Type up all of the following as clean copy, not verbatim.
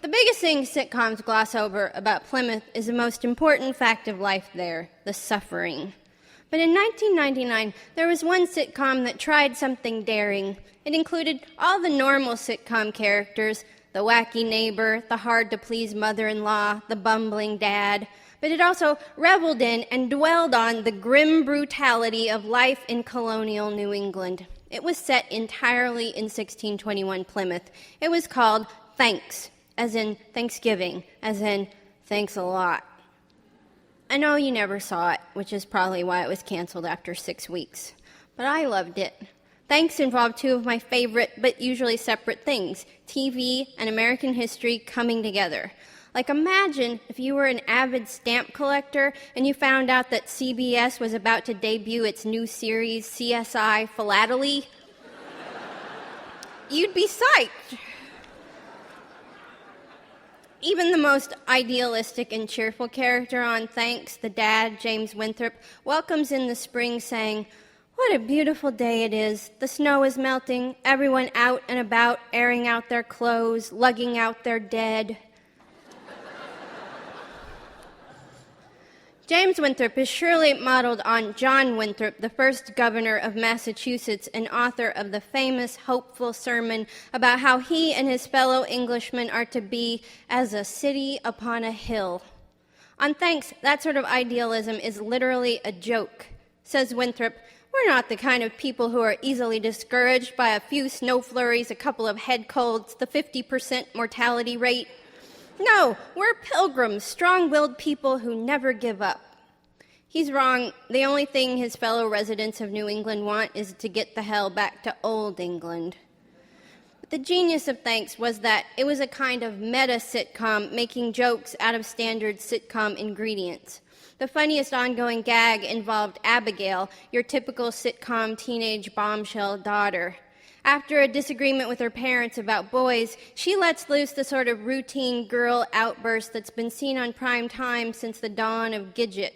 The biggest thing sitcoms gloss over about Plymouth is the most important fact of life there, the suffering. But in 1999, there was one sitcom that tried something daring. It included all the normal sitcom characters, the wacky neighbor, the hard-to-please mother-in-law, the bumbling dad. But it also reveled in and dwelled on the grim brutality of life in colonial New England. It was set entirely in 1621 Plymouth. It was called Thanks, as in Thanksgiving, as in thanks a lot. I know you never saw it, which is probably why it was canceled after 6 weeks. But I loved it. Thanks involved two of my favorite, but usually separate things, TV and American history coming together. Like, imagine if you were an avid stamp collector and you found out that CBS was about to debut its new series, CSI Philately. You'd be psyched. Even the most idealistic and cheerful character on Thanks, the dad, James Winthrop, welcomes in the spring saying, "What a beautiful day it is. The snow is melting, everyone out and about, airing out their clothes, lugging out their dead." James Winthrop is surely modeled on John Winthrop, the first governor of Massachusetts and author of the famous hopeful sermon about how he and his fellow Englishmen are to be as a city upon a hill. On Thanks, that sort of idealism is literally a joke. Says Winthrop, "We're not the kind of people who are easily discouraged by a few snow flurries, a couple of head colds, the 50% mortality rate. No, we're pilgrims, strong-willed people who never give up." He's wrong. The only thing his fellow residents of New England want is to get the hell back to old England. But the genius of Thanks was that it was a kind of meta sitcom making jokes out of standard sitcom ingredients. The funniest ongoing gag involved Abigail, your typical sitcom teenage bombshell daughter. After a disagreement with her parents about boys, she lets loose the sort of routine girl outburst that's been seen on prime time since the dawn of Gidget.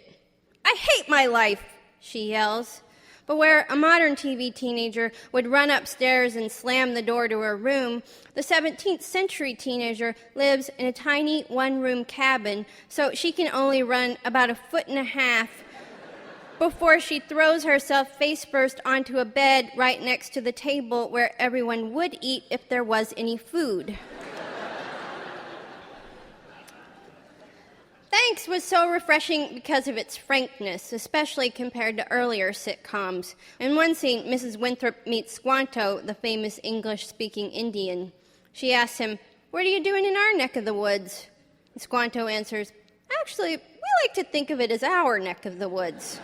"I hate my life," she yells. But where a modern TV teenager would run upstairs and slam the door to her room, the 17th century teenager lives in a tiny one-room cabin, so she can only run about 1.5 feet before she throws herself face-first onto a bed right next to the table where everyone would eat if there was any food. Thanks was so refreshing because of its frankness, especially compared to earlier sitcoms. In one scene, Mrs. Winthrop meets Squanto, the famous English-speaking Indian. She asks him, "What are you doing in our neck of the woods?" And Squanto answers, "Actually, we like to think of it as our neck of the woods."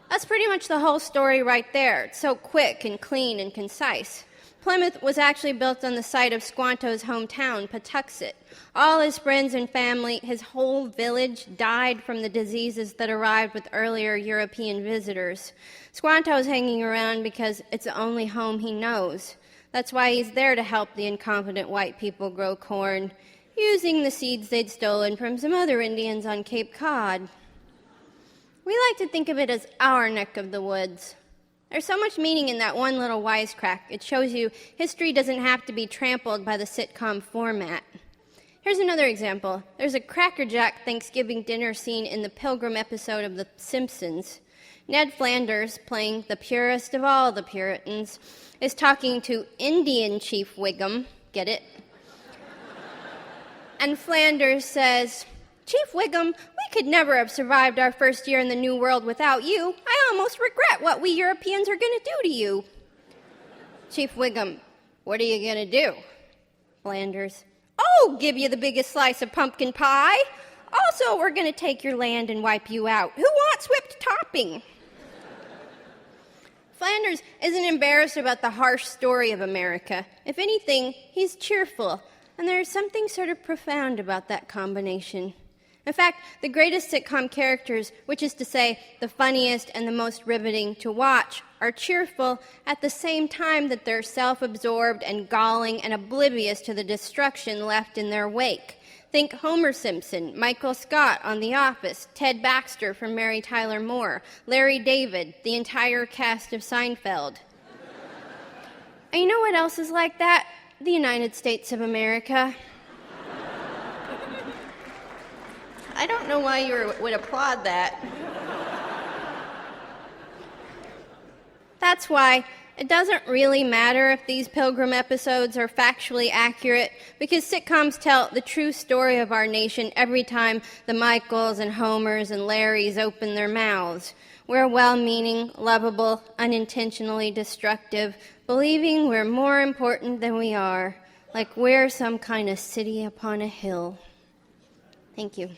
That's pretty much the whole story right there. It's so quick and clean and concise. Plymouth was actually built on the site of Squanto's hometown, Patuxet. All his friends and family, his whole village, died from the diseases that arrived with earlier European visitors. Squanto's hanging around because it's the only home he knows. That's why he's there to help the incompetent white people grow corn, using the seeds they'd stolen from some other Indians on Cape Cod. We like to think of it as our neck of the woods. There's so much meaning in that one little wisecrack. It shows you history doesn't have to be trampled by the sitcom format. Here's another example. There's a Cracker Jack Thanksgiving dinner scene in the Pilgrim episode of The Simpsons. Ned Flanders, playing the purest of all the Puritans, is talking to Indian Chief Wiggum. Get it? And Flanders says, "Chief Wiggum, we could never have survived our first year in the New World without you. I almost regret what we Europeans are going to do to you." Chief Wiggum, "What are you going to do?" Flanders, "Oh, give you the biggest slice of pumpkin pie. Also, we're going to take your land and wipe you out. Who wants whipped topping?" Flanders isn't embarrassed about the harsh story of America. If anything, he's cheerful, and there's something sort of profound about that combination. In fact, the greatest sitcom characters, which is to say the funniest and the most riveting to watch, are cheerful at the same time that they're self-absorbed and galling and oblivious to the destruction left in their wake. Think Homer Simpson, Michael Scott on The Office, Ted Baxter from Mary Tyler Moore, Larry David, the entire cast of Seinfeld. And you know what else is like that? The United States of America. I don't know why you would applaud that. That's why it doesn't really matter if these Pilgrim episodes are factually accurate, because sitcoms tell the true story of our nation every time the Michaels and Homers and Larrys open their mouths. We're well-meaning, lovable, unintentionally destructive, believing we're more important than we are, like we're some kind of city upon a hill. Thank you.